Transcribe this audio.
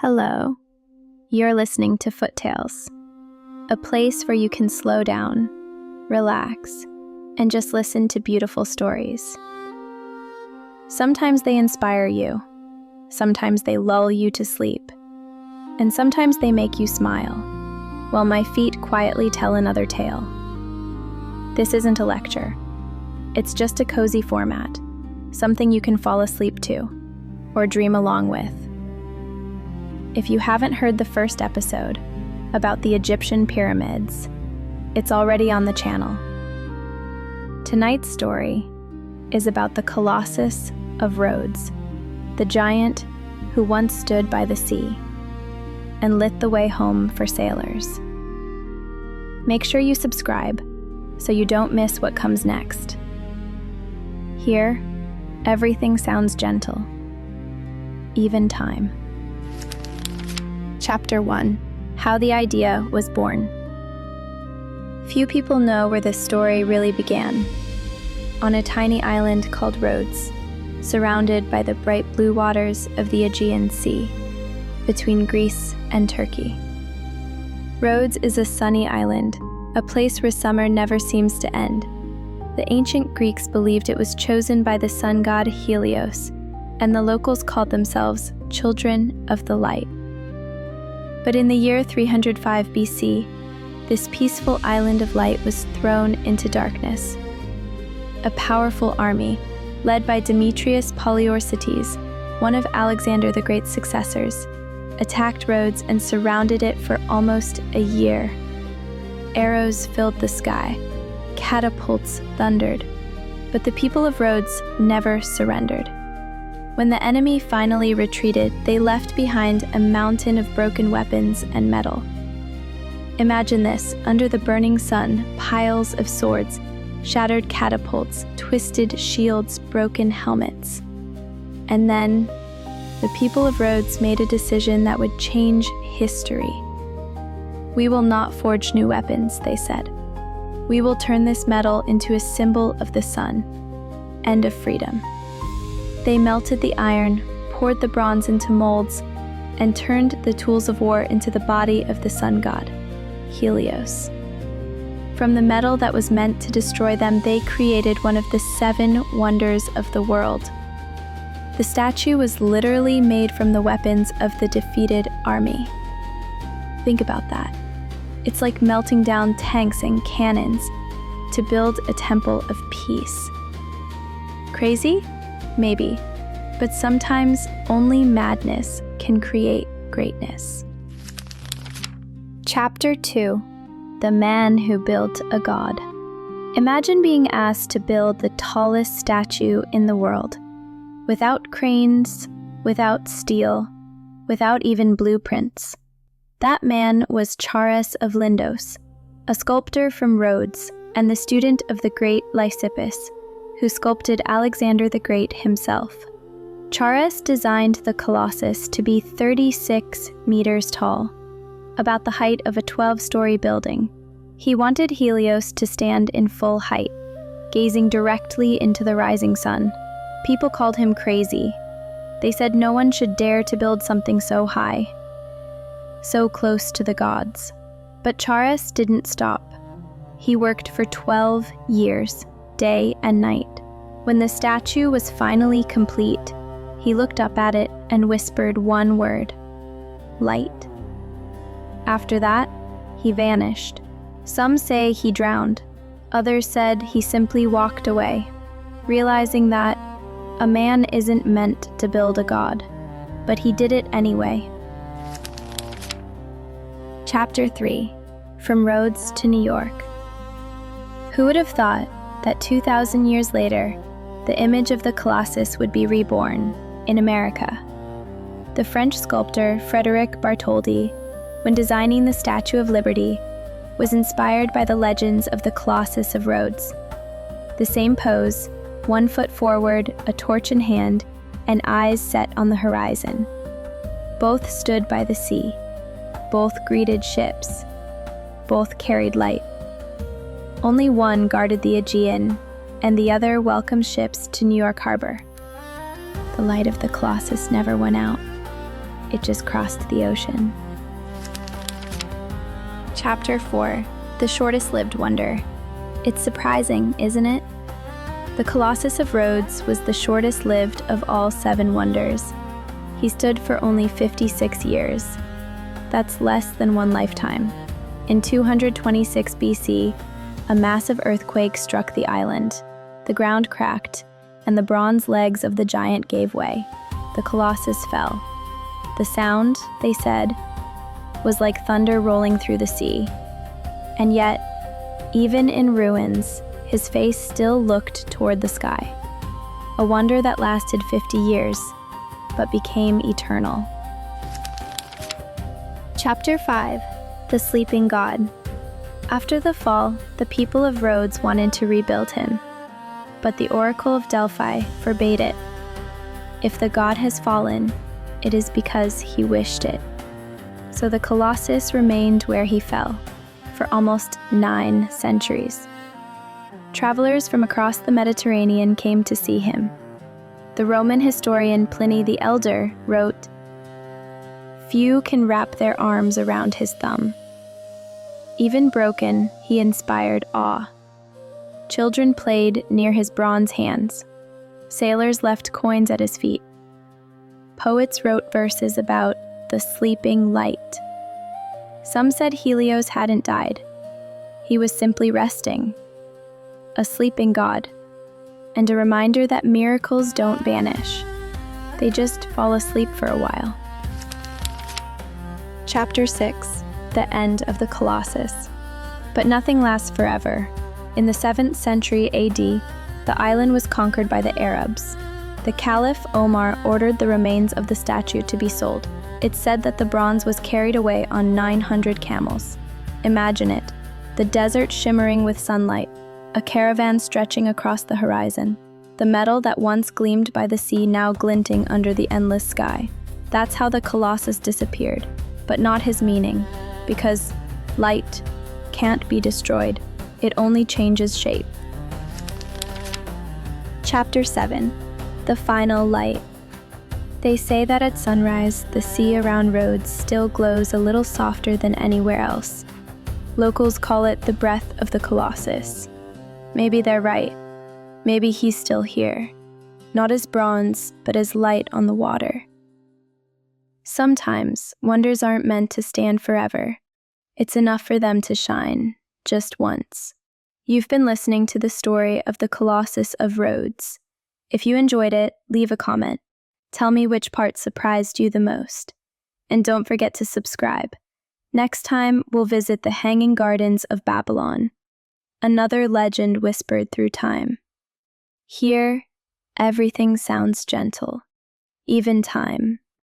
Hello. You're listening to FootTales, a place where you can slow down, relax, and just listen to beautiful stories. Sometimes they inspire you, sometimes they lull you to sleep, and sometimes they make you smile, while my feet quietly tell another tale. This isn't a lecture. It's just a cozy format, something you can fall asleep to, or dream along with. If you haven't heard the first episode about the Egyptian pyramids, it's already on the channel. Tonight's story is about the Colossus of Rhodes, the giant who once stood by the sea and lit the way home for sailors. Make sure you subscribe so you don't miss what comes next. Here, everything sounds gentle, even time. Chapter 1: How the Idea Was Born. Few people know where this story really began. On a tiny island called Rhodes, surrounded by the bright blue waters of the Aegean Sea, between Greece and Turkey. Rhodes is a sunny island, a place where summer never seems to end. The ancient Greeks believed it was chosen by the sun god Helios, and the locals called themselves Children of the Light. But in the year 305 BC, this peaceful island of light was thrown into darkness. A powerful army, led by Demetrius Poliorcetes, one of Alexander the Great's successors, attacked Rhodes and surrounded it for almost a year. Arrows filled the sky, catapults thundered, but the people of Rhodes never surrendered. When the enemy finally retreated, they left behind a mountain of broken weapons and metal. Imagine this: under the burning sun, piles of swords, shattered catapults, twisted shields, broken helmets. And then, the people of Rhodes made a decision that would change history. "We will not forge new weapons," they said. "We will turn this metal into a symbol of the sun and of freedom." They melted the iron, poured the bronze into molds, and turned the tools of war into the body of the sun god, Helios. From the metal that was meant to destroy them, they created one of the 7 wonders of the world. The statue was literally made from the weapons of the defeated army. Think about that. It's like melting down tanks and cannons to build a temple of peace. Crazy? Maybe, but sometimes only madness can create greatness. Chapter 2: The Man Who Built a God. Imagine being asked to build the tallest statue in the world, without cranes, without steel, without even blueprints. That man was Charis of Lindos, a sculptor from Rhodes and the student of the great Lysippus, who sculpted Alexander the Great himself. Charis designed the Colossus to be 36 meters tall, about the height of a 12-story building. He wanted Helios to stand in full height, gazing directly into the rising sun. People called him crazy. They said no one should dare to build something so high, so close to the gods. But Charis didn't stop. He worked for 12 years, day and night. When the statue was finally complete, he looked up at it and whispered one word: light. After that, he vanished. Some say he drowned. Others said he simply walked away, realizing that a man isn't meant to build a god, but he did it anyway. Chapter 3: From Rhodes to New York. Who would have thought that 2,000 years later, the image of the Colossus would be reborn in America? The French sculptor Frédéric Bartholdi, when designing the Statue of Liberty, was inspired by the legends of the Colossus of Rhodes. The same pose, 1 foot forward, a torch in hand, and eyes set on the horizon. Both stood by the sea. Both greeted ships. Both carried light. Only one guarded the Aegean, and the other welcomed ships to New York Harbor. The light of the Colossus never went out. it just crossed the ocean. Chapter 4. The shortest-lived wonder. It's surprising, isn't it? The Colossus of Rhodes was the shortest-lived of all 7 wonders. He stood for only 56 years. That's less than 1 lifetime. In 226 BC, a massive earthquake struck the island. The ground cracked, and the bronze legs of the giant gave way. The Colossus fell. The sound, they said, was like thunder rolling through the sea. And yet, even in ruins, his face still looked toward the sky. A wonder that lasted 50 years, but became eternal. Chapter 5. The Sleeping God. After the fall, the people of Rhodes wanted to rebuild him, but the Oracle of Delphi forbade it. If the god has fallen, it is because he wished it. So the Colossus remained where he fell for almost 9 centuries. Travelers from across the Mediterranean came to see him. The Roman historian Pliny the Elder wrote, "Few can wrap their arms around his thumb. Even broken, he inspired awe. Children played near his bronze hands. Sailors left coins at his feet. Poets wrote verses about the sleeping light. Some said Helios hadn't died. He was simply resting. A sleeping god, and a reminder that miracles don't vanish. They just fall asleep for a while." Chapter 6. The End of the Colossus. But nothing lasts forever. In the 7th century AD, the island was conquered by the Arabs. The Caliph Omar ordered the remains of the statue to be sold. It's said that the bronze was carried away on 900 camels. Imagine it, the desert shimmering with sunlight, a caravan stretching across the horizon, the metal that once gleamed by the sea now glinting under the endless sky. That's how the Colossus disappeared, but not his meaning, because light can't be destroyed. It only changes shape. Chapter 7. The Final Light. They say that at sunrise, the sea around Rhodes still glows a little softer than anywhere else. Locals call it the breath of the Colossus. Maybe they're right. Maybe he's still here. Not as bronze, but as light on the water. Sometimes, wonders aren't meant to stand forever. It's enough for them to shine, just once. You've been listening to the story of the Colossus of Rhodes. If you enjoyed it, leave a comment. Tell me which part surprised you the most. And don't forget to subscribe. Next time, we'll visit the Hanging Gardens of Babylon, another legend whispered through time. Here, everything sounds gentle, even time.